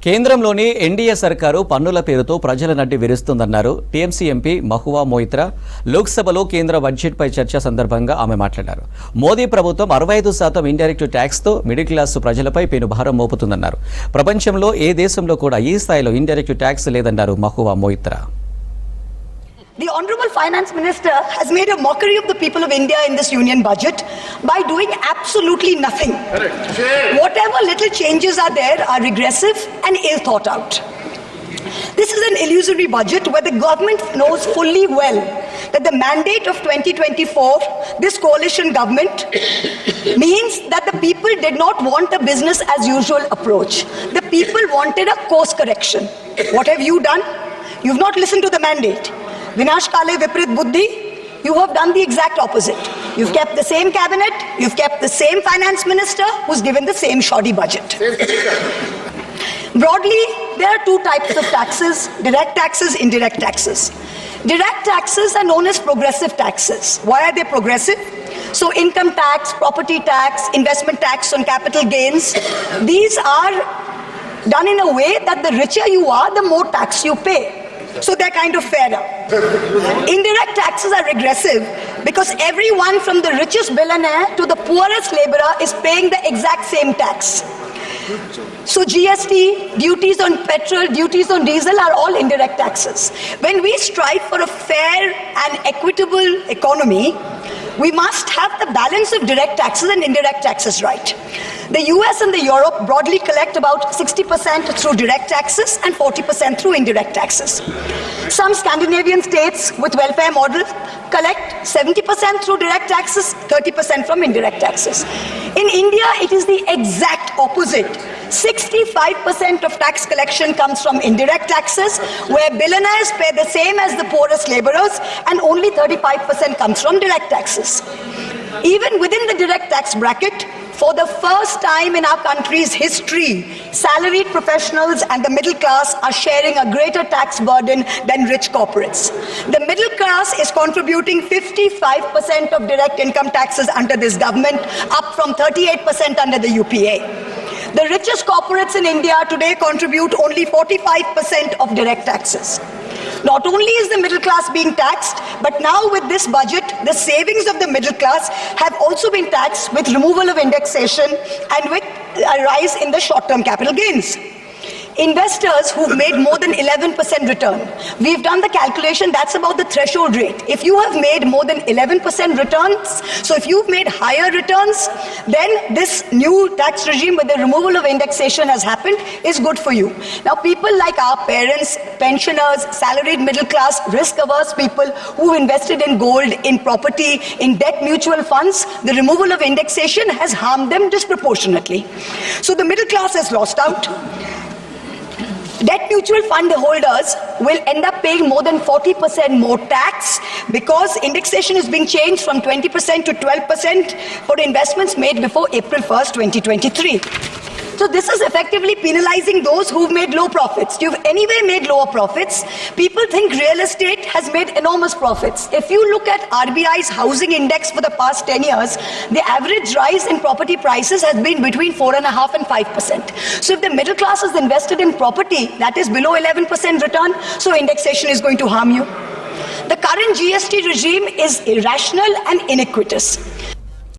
కేంద్రంలోని ఎన్డీఏ సర్కారు పన్నుల పేరుతో ప్రజల నడ్డి విరుస్తుందన్నారు టీఎంసీ ఎంపీ మహువా మొయిత్రా. లోక్సభలో కేంద్ర బడ్జెట్పై చర్చ సందర్భంగా ఆమె మాట్లాడారు. మోదీ ప్రభుత్వం 65% ఇండైరెక్ట్ ట్యాక్స్తో మిడిల్ క్లాస్ ప్రజలపై పెనుభారం మోపుతుందన్నారు. ప్రపంచంలో ఏ దేశంలో కూడా ఈ స్థాయిలో ఇండైరెక్ట్ ట్యాక్స్ లేదన్నారు Mahua Moitra. The Honorable Finance Minister has made a mockery of the people of India in this union budget by doing absolutely nothing. Whatever little changes are there are regressive and ill thought out. This is an illusory budget where the government knows fully well that the mandate of 2024, this coalition government, means that the people did not want a business as usual approach. The people wanted a course correction. What have you done? You've not listened to the mandate. Vinash Kale Viprit Buddhi, you have done the exact opposite. You've kept the same cabinet, you've kept the same finance minister who's given the same shoddy budget. Broadly, there are two types of taxes: direct taxes, indirect taxes. Direct taxes are known as progressive taxes. Why are they progressive? So income tax, property tax, investment tax on capital gains, these are done in a way that the richer you are, the more tax you pay. So they're kind of fairer. Indirect taxes are regressive because everyone from the richest billionaire to the poorest laborer is paying the exact same tax. So GST, duties on petrol, duties on diesel are all indirect taxes. When we strive for a fair and equitable economy, we must have the balance of direct taxes and indirect taxes right. The US and the Europe broadly collect about 60% through direct taxes and 40% through indirect taxes. Some Scandinavian states with welfare models collect 70% through direct taxes, 30% from indirect taxes. In India, it is the exact opposite. 65% of tax collection comes from indirect taxes, where billionaires pay the same as the poorest laborers, and only 35% comes from direct taxes. Even within the direct tax bracket, for the first time in our country's history, salaried professionals and the middle class are sharing a greater tax burden than rich corporates. The middle class is contributing 55% of direct income taxes under this government, up from 38% under the UPA. The richest corporates in India today contribute only 45% of direct taxes. Not only is the middle class being taxed, but now with this budget, the savings of the middle class have also been taxed with removal of indexation and with a rise in the short-term capital gains. Investors who've made more than 11% return, we've done the calculation, that's about the threshold rate. If you have made more than 11% returns, so if you've made higher returns, then this new tax regime with the removal of indexation has happened is good for you. Now people like our parents, pensioners, salaried middle class, risk-averse people who invested in gold, in property, in debt mutual funds, the removal of indexation has harmed them disproportionately. So the middle class has lost out. Debt mutual fund holders will end up paying more than 40% more tax because indexation is being changed from 20% to 12% for investments made before April 1st, 2023. So this is effectively penalizing those who've made low profits. You've anyway made lower profits. People think real estate has made enormous profits. If you look at RBI's housing index for the past 10 years, the average rise in property prices has been between 4.5% and 5%. So if the middle class is invested in property that is below 11% return, so indexation is going to harm you. The current GST regime is irrational and iniquitous.